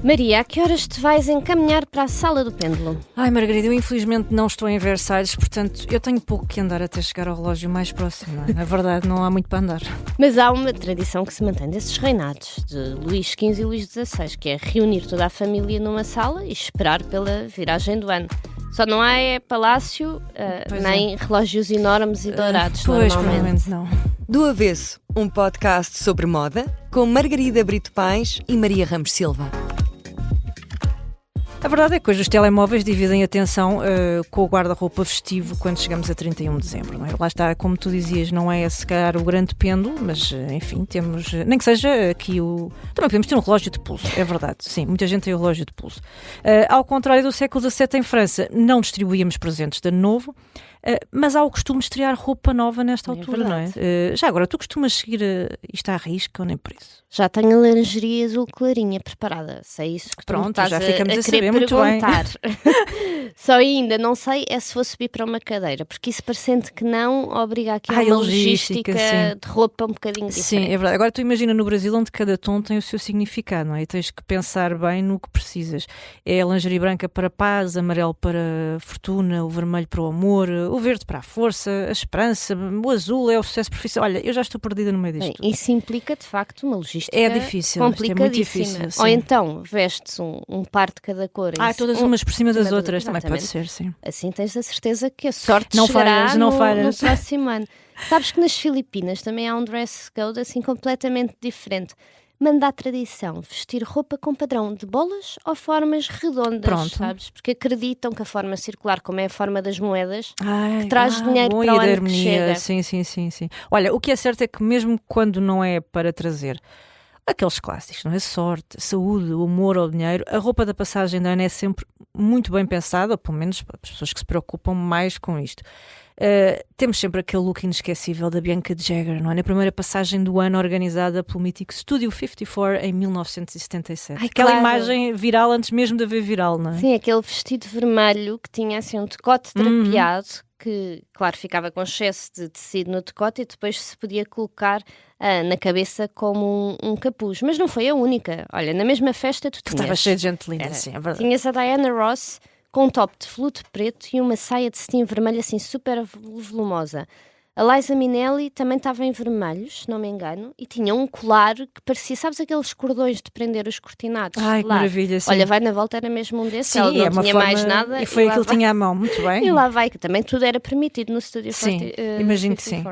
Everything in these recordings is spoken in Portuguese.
Maria, a que horas te vais encaminhar para a sala do pêndulo? Ai, Margarida, eu infelizmente não estou em Versalhes, portanto eu tenho pouco que andar até chegar ao relógio mais próximo, não é? Na verdade, não há muito para andar. Mas há uma tradição que se mantém desses reinados, de Luís XV e Luís XVI, que é reunir toda a família numa sala e esperar pela viragem do ano. Só não há palácio, nem relógios enormes e dourados, Pois, normalmente. provavelmente não. Do Avesso, um podcast sobre moda, com Margarida Brito Pais e Maria Ramos Silva. A verdade é que hoje os telemóveis dividem a atenção com o guarda-roupa festivo quando chegamos a 31 de dezembro. Não é? Lá está, como tu dizias, não é se calhar o grande pêndulo, mas enfim, temos, nem que seja aqui o... Também podemos ter um relógio de pulso, é verdade, sim, muita gente tem o relógio de pulso. Ao contrário do século XVII em França, não distribuíamos presentes de ano novo, mas há o costume de estrear roupa nova nesta altura, não é? Já agora, tu costumas seguir isto à risca ou nem por isso? Já tenho a lingerie azul clarinha preparada, sei isso que tu me estás já ficamos a querer saber muito bem. perguntar. Só ainda não sei é se vou subir para uma cadeira, porque isso parecendo que não obriga aqui a uma logística de roupa um bocadinho diferente. Sim, é verdade. Agora tu imagina no Brasil onde cada tom tem o seu significado, não é? E tens que pensar bem no que precisas. É a lingerie branca para paz, amarelo para fortuna, o vermelho para o amor, o verde para a força, a esperança, o azul é o sucesso profissional. Olha, eu já estou perdida no meio disto tudo. Isso implica de facto uma logística difícil, complicadíssima. É muito difícil, ou então vestes um par de cada cor. Todas umas por cima das outras, exatamente. também pode ser, sim. Assim tens a certeza que a sorte não chegará falhas, não no falhas. próximo ano. Sabes que nas Filipinas também há um dress code assim completamente diferente. Manda a tradição vestir roupa com padrão de bolas ou formas redondas, sabes? Porque acreditam que a forma circular, como é a forma das moedas, que traz dinheiro para o ano que chega. Sim. Olha, o que é certo é que mesmo quando não é para trazer aqueles clássicos, não é? Sorte, saúde, o amor ou o dinheiro, a roupa da passagem de ano é sempre muito bem pensada, ou pelo menos para as pessoas que se preocupam mais com isto. Temos sempre aquele look inesquecível da Bianca Jagger, não é? Na primeira passagem do ano organizada pelo mítico Studio 54 em 1977. Aquela imagem viral antes mesmo de haver viral, não é? Sim, aquele vestido vermelho que tinha assim um decote drapeado, que claro ficava com excesso de tecido no decote e depois se podia colocar na cabeça como um capuz. Mas não foi a única. Olha, na mesma festa tu tinhas... Estava cheio de gente linda, sim, é verdade. Tinhas a Diana Ross com um top de veludo preto e uma saia de cetim vermelho assim super volumosa. A Liza Minnelli também estava em vermelho, se não me engano, e tinha um colar que parecia, sabes aqueles cordões de prender os cortinados? Ai, que maravilha, sim. Olha, vai na volta, era mesmo um desses, sim, ela não tinha mais nada. E foi aquilo que tinha à mão, muito bem. E lá vai, que também tudo era permitido no estúdio. Sim, imagino que sim.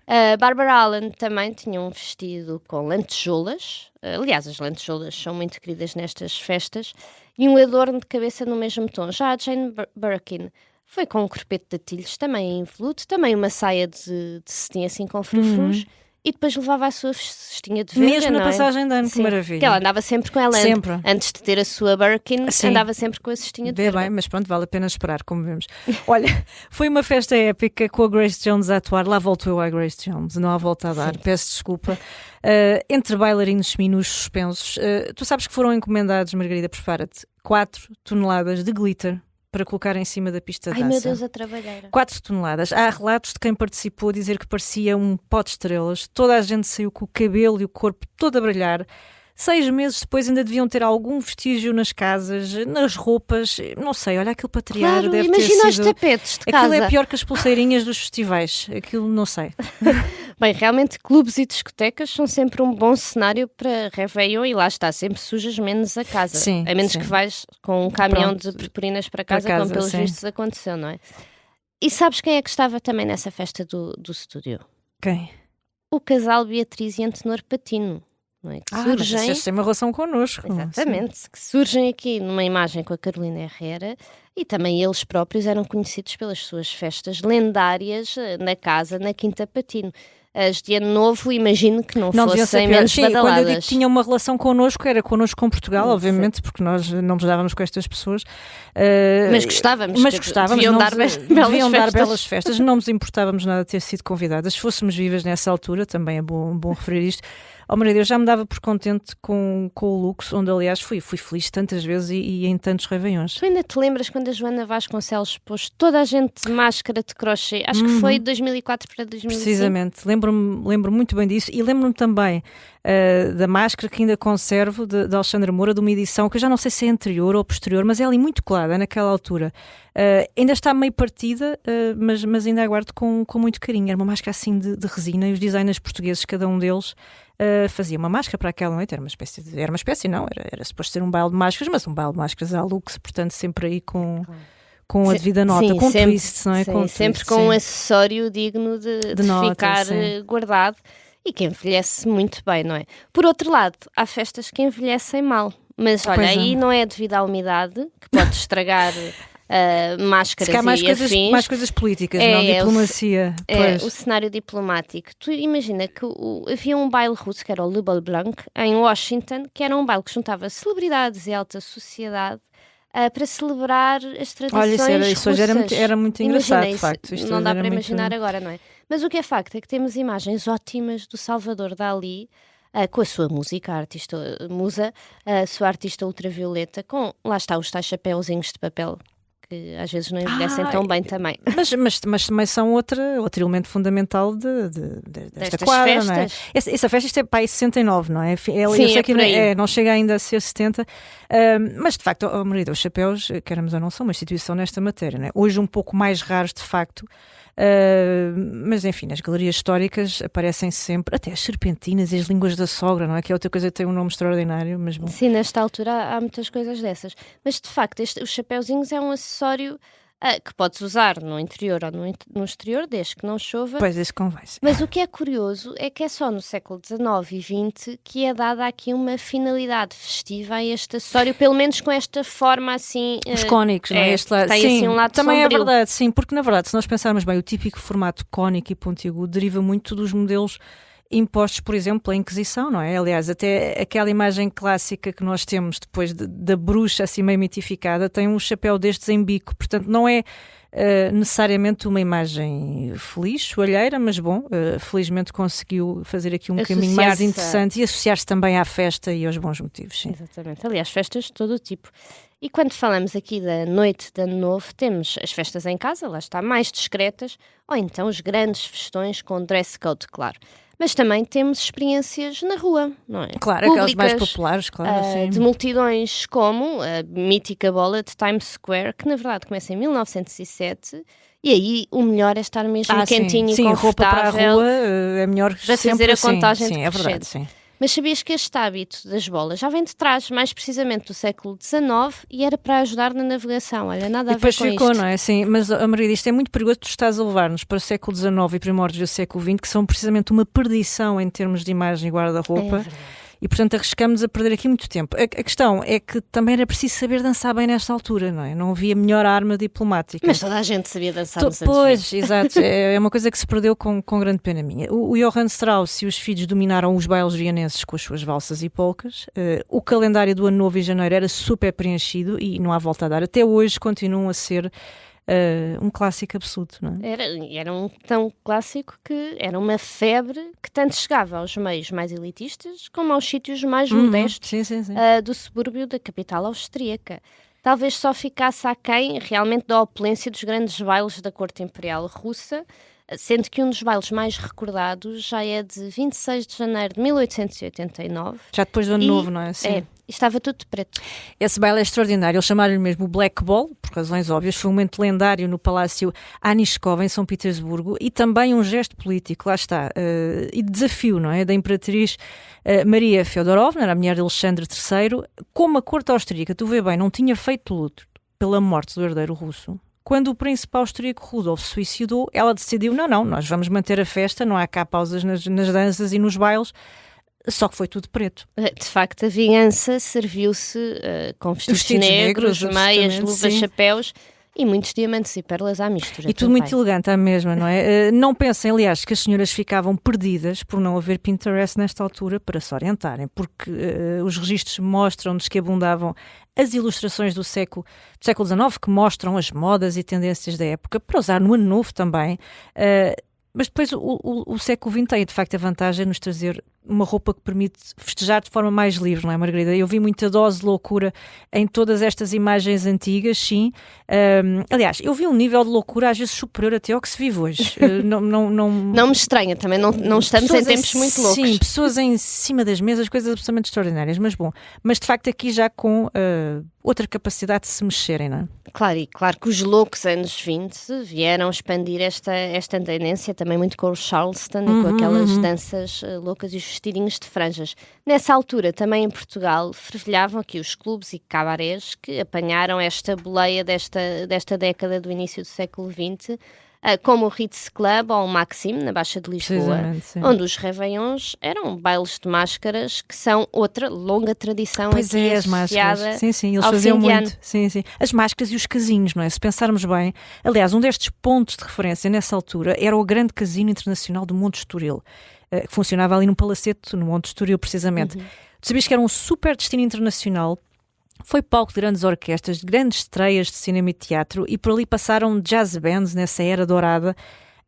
A Barbara Allen também tinha um vestido com lantejoulas. Aliás, as lantejoulas são muito queridas nestas festas. E um adorno de cabeça no mesmo tom. Já a Jane Birkin foi com um corpete de atilhos, também em veludo, também uma saia de cetim assim com frufrus. E depois levava a sua cestinha de venda, mesmo na passagem de ano, sim, que maravilha. Que ela andava sempre com ela. Sempre. Antes de ter a sua Birkin, andava sempre com a cestinha de venda. Bem, mas pronto, vale a pena esperar, como vemos. Olha, foi uma festa épica com a Grace Jones a atuar. Lá voltou a Grace Jones, não há volta a dar, peço desculpa. Entre bailarinos seminos suspensos. Tu sabes que foram encomendados, Margarida, prepara-te, 4 toneladas de glitter para colocar em cima da pista de dança. Ai meu Deus, a trabalheira. 4 toneladas. Há relatos de quem participou a dizer que parecia um pó de estrelas. Toda a gente saiu com o cabelo e o corpo todo a brilhar. 6 meses depois ainda deviam ter algum vestígio nas casas, nas roupas, não sei, olha aquilo para triar, claro, deve imagina ter os sido... tapetes de casa. Aquilo é pior que as pulseirinhas dos festivais, aquilo não sei. Bem, realmente clubes e discotecas são sempre um bom cenário para Réveillon e lá está, sempre sujas menos a casa. Sim, a menos sim. que vais com um caminhão de purpurinas para casa, como pelos sim. vistos aconteceu, não é? E sabes quem é que estava também nessa festa do estúdio? Quem? O casal Beatriz e Antenor Patino. Não é? Que surgem... mas vocês têm uma relação connosco. Exatamente, que surgem aqui numa imagem com a Carolina Herrera e também eles próprios eram conhecidos pelas suas festas lendárias na casa, na Quinta Patino. As de Ano Novo, imagino que não fossem menos badaladas. Quando eu digo que tinha uma relação connosco, era connosco com Portugal, obviamente, porque nós não nos dávamos com estas pessoas. Mas gostávamos. Deviam dar belas festas. Não nos importávamos nada de ter sido convidadas. Se fôssemos vivas nessa altura, também é bom referir isto. Oh, Maria Deus, já me dava por contente com o Lux, onde aliás fui feliz tantas vezes e em tantos réveillons. Tu ainda te lembras quando a Joana Vasconcelos pôs toda a gente de máscara de crochê? Acho que foi de 2004 para 2005. Precisamente, lembro-me muito bem disso e lembro-me também da máscara que ainda conservo de Alexandra Moura, de uma edição que eu já não sei se é anterior ou posterior, mas é ali muito colada naquela altura. Ainda está meio partida, mas ainda aguardo com muito carinho. Era uma máscara assim de resina, e os designers portugueses, cada um deles, fazia uma máscara para aquela noite. Era uma espécie, não, era suposto ser um baile de máscaras, mas um baile de máscaras à luxo, portanto sempre aí com a devida nota, sim, com sempre, twists, não é? Sim, com sempre twist, com sim. um acessório digno de nota, ficar guardado e que envelhece muito bem, não é? Por outro lado, há festas que envelhecem mal, mas olha, aí não é devido à umidade, que pode estragar máscaras e mais coisas políticas, não diplomacia. O cenário diplomático. Tu imagina que havia um baile russo, que era o Le Bal Blanc, em Washington, que era um baile que juntava celebridades e alta sociedade para celebrar as tradições Olha, isso hoje era muito engraçado, imagina, de facto. Isto não dá para imaginar agora, não é? Mas o que é facto é que temos imagens ótimas do Salvador Dalí, com a sua música, a artista musa, a sua artista ultravioleta, lá está os tais chapéuzinhos de papel, que às vezes não envelhecem tão bem também. Mas também são outro elemento fundamental desta Destas quadra, festas. não é? Essa festa, isto é para aí 69, não é? Sim, eu sei que por aí. não chega ainda a ser 70, mas de facto, Margarida, os chapéus, queremos ou não, são uma instituição nesta matéria, não é? Hoje um pouco mais raros, de facto, mas enfim, nas galerias históricas aparecem sempre, até as serpentinas e as línguas da sogra, não é? Que é outra coisa que tem um nome extraordinário, mas bom. Sim, nesta altura há muitas coisas dessas. Mas de facto, os chapéuzinhos é um acessório que podes usar no interior ou no exterior, desde que não chova. Pois, isso convém. Sim. Mas o que é curioso é que é só no século XIX e XX que é dada aqui uma finalidade festiva a este acessório, pelo menos com esta forma assim... Os cónicos, não é? Este lado. Tem sim, assim um lado também sombrio. É verdade, sim, porque na verdade, se nós pensarmos bem, o típico formato cónico e pontiagudo deriva muito dos modelos impostos, por exemplo, pela Inquisição, não é? Aliás, até aquela imagem clássica que nós temos depois da bruxa assim meio mitificada tem um chapéu destes em bico, portanto não é necessariamente uma imagem feliz, soalheira, mas bom, felizmente conseguiu fazer aqui um caminho mais interessante e associar-se também à festa e aos bons motivos. Sim. Exatamente, aliás, festas de todo o tipo. E quando falamos aqui da noite de Ano Novo, temos as festas em casa, lá está, mais discretas, ou então os grandes festões com dress code, claro. Mas também temos experiências na rua, não é? Claro, públicas, aquelas mais populares, claro. Sim. De multidões como a mítica bola de Times Square, que na verdade começa em 1907, e aí o melhor é estar mesmo quentinho e confortável. Roupa para a rua é melhor para sempre fazer a contagem sim, de é verdade, sim. Mas sabias que este hábito das bolas já vem de trás, mais precisamente do século XIX, e era para ajudar na navegação? Olha, nada a ver com isto. E depois ficou, não é? Sim, mas, Margarida, isto é muito perigoso, tu estás a levar-nos para o século XIX e primórdios do século XX, que são precisamente uma perdição em termos de imagem e guarda-roupa. E, portanto, arriscamos a perder aqui muito tempo. A questão é que também era preciso saber dançar bem nesta altura, não é? Não havia melhor arma diplomática. Mas toda a gente sabia dançar nos anos 20. Pois, exato. É uma coisa que se perdeu com grande pena minha. O Johann Strauss e os filhos dominaram os bailes vienenses com as suas valsas e polcas. O calendário do Ano Novo e Janeiro era super preenchido e não há volta a dar. Até hoje continuam a ser um clássico absoluto, não é? Era um tão clássico que era uma febre que tanto chegava aos meios mais elitistas como aos sítios mais modestos do subúrbio da capital austríaca. Talvez só ficasse aquém realmente da opulência dos grandes bailes da corte imperial russa, sendo que um dos bailes mais recordados já é de 26 de janeiro de 1889. Já depois do Ano Novo, não é? Sim. Estava tudo de preto. Esse baile é extraordinário. Eles chamaram-lhe mesmo o Black Ball, por razões óbvias. Foi um momento lendário no Palácio Aniskov, em São Petersburgo, e também um gesto político, lá está, e de desafio, não é? Da imperatriz Maria Feodorovna, era a mulher de Alexandre III, como a corte austríaca, tu vê bem, não tinha feito luto pela morte do herdeiro russo. Quando o príncipe austríaco Rudolf se suicidou, ela decidiu, não, nós vamos manter a festa, não há cá pausas nas danças e nos bailes, só que foi tudo preto. De facto, a vingança serviu-se com vestidos negros, meias, luvas, chapéus e muitos diamantes e pérolas à mistura. E tudo muito elegante à mesma, não é? Não pensem, aliás, que as senhoras ficavam perdidas por não haver Pinterest nesta altura para se orientarem, porque os registros mostram-nos que abundavam as ilustrações do século XIX, que mostram as modas e tendências da época, para usar no Ano Novo também. Mas depois o século XX tem, de facto, a vantagem de nos trazer uma roupa que permite festejar de forma mais livre, não é, Margarida? Eu vi muita dose de loucura em todas estas imagens antigas, sim. Aliás, eu vi um nível de loucura às vezes superior até ao que se vive hoje. Não me estranha, também não estamos em tempos muito loucos. Sim, pessoas em cima das mesas, coisas absolutamente extraordinárias, mas de facto aqui já com outra capacidade de se mexerem, não é? Claro que os loucos anos 20 vieram expandir esta tendência também muito com o Charleston e com aquelas danças loucas e os vestidinhos de franjas. Nessa altura, também em Portugal, fervilhavam aqui os clubes e cabarés que apanharam esta boleia desta década do início do século XX, como o Ritz Club ou o Maxim, na Baixa de Lisboa, onde os réveillons eram bailes de máscaras, que são outra longa tradição pois aqui as máscaras. Sim, eles ao faziam fim de muito. ano. Sim. As máscaras e os casinos, não é? Se pensarmos bem, aliás, um destes pontos de referência nessa altura era o grande casino internacional do Monte Estoril, que funcionava ali num palacete, no Monte Estoril, precisamente. Tu sabias que era um super destino internacional. Foi palco de grandes orquestras, de grandes estreias de cinema e teatro, e por ali passaram jazz bands nessa era dourada.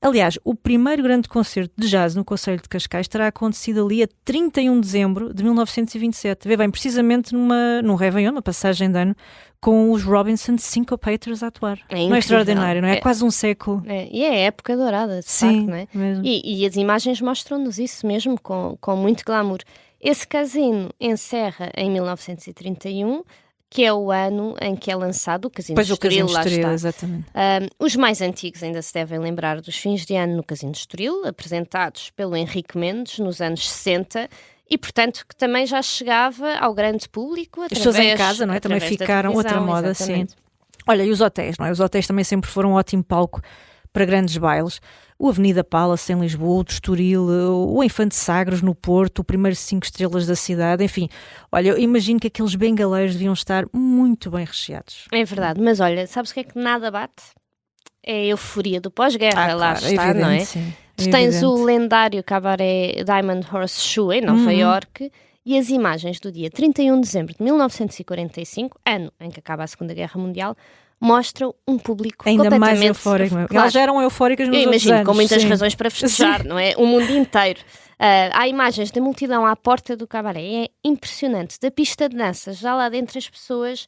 Aliás, o primeiro grande concerto de jazz no Concelho de Cascais terá acontecido ali a 31 de dezembro de 1927. Vê bem, precisamente num réveillon, uma passagem de ano, com os Robinson Syncopators a atuar. Não é extraordinário, não é? É quase um século. E é a época dourada, de facto, não é? Mesmo. E as imagens mostram-nos isso mesmo, com muito glamour. Esse casino encerra em 1931, que é o ano em que é lançado o Casino de Estoril, lá está. Exatamente. Os mais antigos ainda se devem lembrar dos fins de ano no Casino de Estoril, apresentados pelo Henrique Mendes nos anos 60, e portanto que também já chegava ao grande público as pessoas em casa, não é? Também ficaram outra moda, exatamente. sim. Olha, e os hotéis, não é? Os hotéis também sempre foram um ótimo palco para grandes bailes. O Avenida Palace em Lisboa, o de Estoril, o Infante Sagres no Porto, o primeiro 5 estrelas da cidade, enfim. Olha, eu imagino que aqueles bengaleiros deviam estar muito bem recheados. É verdade, mas olha, sabes o que é que nada bate? É a euforia do pós-guerra, lá claro, está, evidente, não é? Sim, tu tens o lendário cabaré Diamond Horseshoe em Nova Iorque, e as imagens do dia 31 de dezembro de 1945, ano em que acaba a Segunda Guerra Mundial, mostram um público ainda completamente mais eufórico. Claro. Elas já eram eufóricas nos outros imagino, anos. com muitas sim. razões para festejar, não é? O mundo inteiro. Há imagens da multidão à porta do cabaré, é impressionante. Da pista de dança, já lá dentro as pessoas,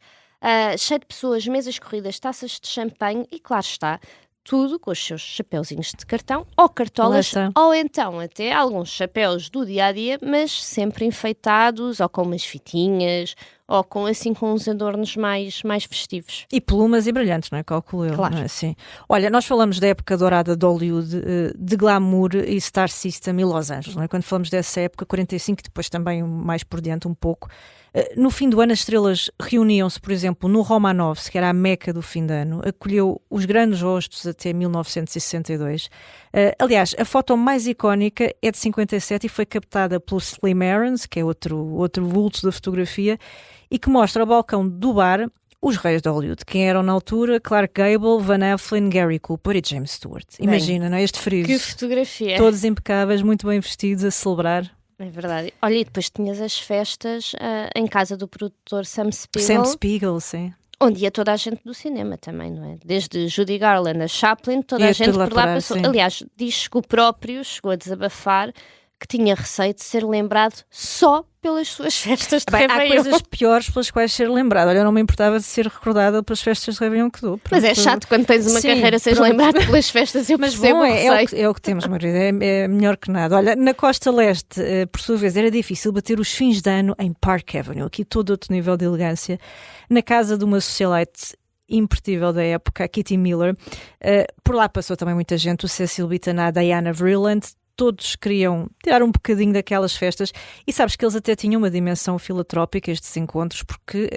cheio de pessoas, mesas corridas, taças de champanhe e, claro está, tudo com os seus chapeuzinhos de cartão ou cartolas, ou então até alguns chapéus do dia-a-dia, mas sempre enfeitados, ou com umas fitinhas, ou com uns adornos mais festivos. E plumas e brilhantes, não é? Calculo eu. Claro. Não é? Sim. Olha, nós falamos da época dourada de Hollywood, de glamour e Star System e Los Angeles, não é? Quando falamos dessa época, 45, depois também mais por diante um pouco. No fim do ano as estrelas reuniam-se, por exemplo, no Romanovs, que era a meca do fim de ano, acolheu os grandes rostos até 1962. Aliás, a foto mais icónica é de 57 e foi captada pelo Slim Aarons, que é outro vulto da fotografia, e que mostra ao balcão do bar os reis de Hollywood. Quem eram na altura? Clark Gable, Van Heflin, Gary Cooper e James Stewart. Imagina, não é? Este friso. Que fotografia! Todos impecáveis, muito bem vestidos, a celebrar. É verdade. Olha, e depois tinhas as festas em casa do produtor Sam Spiegel. Sam Spiegel, sim. Onde ia toda a gente do cinema também, não é? Desde Judy Garland a Chaplin, toda a gente por lá passou. Sim. Aliás, diz que o próprio chegou a desabafar que tinha receio de ser lembrado só pelas suas festas de Réveillon. Há coisas piores pelas quais ser lembrado. Olha, eu não me importava de ser recordada pelas festas de Réveillon que dou. Mas é chato quando tens uma carreira seres lembrado pelas festas. Eu mas percebo bom, é o que temos, Margarida. É melhor que nada. Olha, na Costa Leste, por sua vez, era difícil bater os fins de ano em Park Avenue. Aqui todo outro nível de elegância. Na casa de uma socialite impertível da época, a Kitty Miller. Por lá passou também muita gente. O Cecil Beaton, a Diana Vreeland. Todos queriam tirar um bocadinho daquelas festas e sabes que eles até tinham uma dimensão filantrópica, estes encontros, porque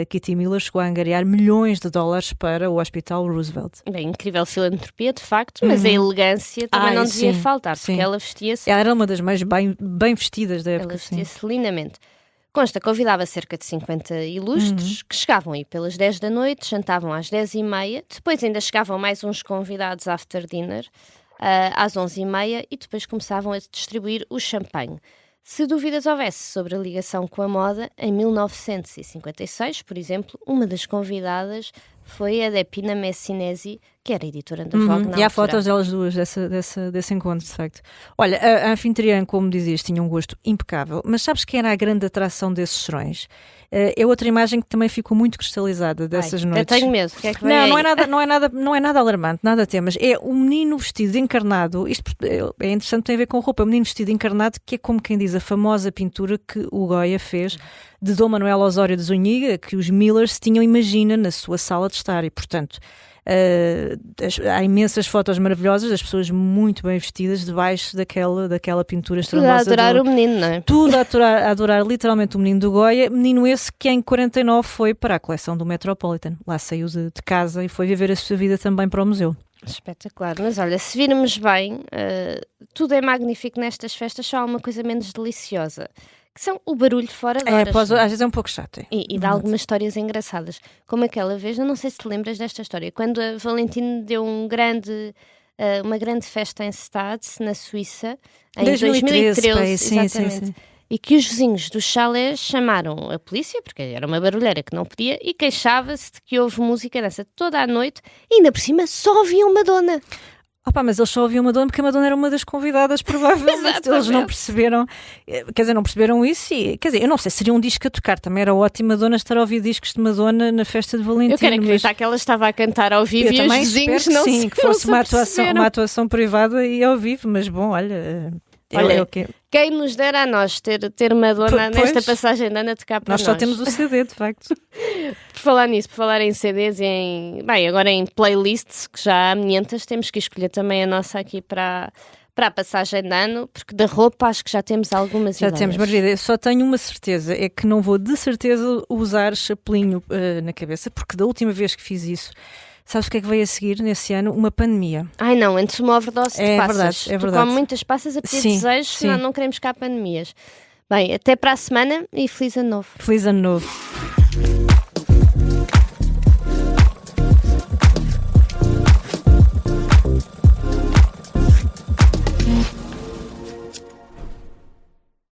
a Kitty Miller chegou a angariar milhões de dólares para o Hospital Roosevelt. Bem, incrível filantropia, de facto, mas a elegância também não devia faltar, porque ela vestia-se... Ela era uma das mais bem vestidas da época. Ela vestia-se lindamente. Consta, convidava cerca de 50 ilustres, que chegavam aí pelas 10 da noite, jantavam às 10h30, depois ainda chegavam mais uns convidados after dinner, às 11h30 e depois começavam a distribuir o champanhe. Se dúvidas houvesse sobre a ligação com a moda, em 1956, por exemplo, uma das convidadas foi a da Pina Messinesi, que era editora da Vogue na E há altura. fotos delas duas desse encontro, de facto. Olha, a anfitriã, como dizias, tinha um gosto impecável, mas sabes quem era a grande atração desses serões? É outra imagem que também ficou muito cristalizada dessas noites. Eu tenho medo, o que é que vem Não, aí? não é nada alarmante, nada temas. É um menino vestido de encarnado. Isto é interessante, tem a ver com roupa. Um menino vestido de encarnado, que é como quem diz a famosa pintura que o Goya fez de Dom Manuel Osório de Zúñiga, que os Millers tinham, imagina, na sua sala de estar. E, portanto, há imensas fotos maravilhosas das pessoas muito bem vestidas debaixo daquela pintura Tudo a estrondosa. adorar o menino, não é? Tudo a adorar literalmente o menino do Goya. Menino esse que em 49 foi para a coleção do Metropolitan. Lá saiu de casa e foi viver a sua vida também para o museu. Espetacular, mas olha, se virmos bem, tudo é magnífico nestas festas, só há uma coisa menos deliciosa, que são o barulho fora de horas. Às vezes é um pouco chato. E dá algumas histórias engraçadas, como aquela vez, eu não sei se te lembras desta história, quando a Valentine deu uma grande festa em Stades, na Suíça, em 2013, pai, sim, exatamente. sim. E que os vizinhos do chalé chamaram a polícia, porque era uma barulheira que não podia, e queixava-se de que houve música dessa toda a noite, e ainda por cima só ouviam Madonna. Opa, mas eles só ouviam Madonna porque a Madonna era uma das convidadas, provavelmente. Eles não perceberam, não perceberam isso e, eu não sei, seria um disco a tocar, também era ótimo Madonna estar a ouvir discos de Madonna na festa de Valentim. Eu quero acreditar que ela estava a cantar ao vivo e os vizinhos não se que fosse uma atuação privada e ao vivo, mas bom, olha, quem nos dera a nós ter Madonna nesta passagem de ano a tocar para nós. Nós só temos o CD, de facto. Por falar nisso, por falar em CDs e agora em playlists, que já há 500, temos que escolher também a nossa aqui para a passagem de ano, porque da roupa acho que já temos algumas ideias. Já temos, Margarida, eu só tenho uma certeza, é que não vou de certeza usar chapelinho na cabeça, porque da última vez que fiz isso, sabes o que é que veio a seguir nesse ano? Uma pandemia. Ai não, antes uma overdose de passas. É verdade. Tu come muitas passas a pedir desejos, não queremos cá pandemias. Bem, até para a semana e feliz ano novo. Feliz ano novo.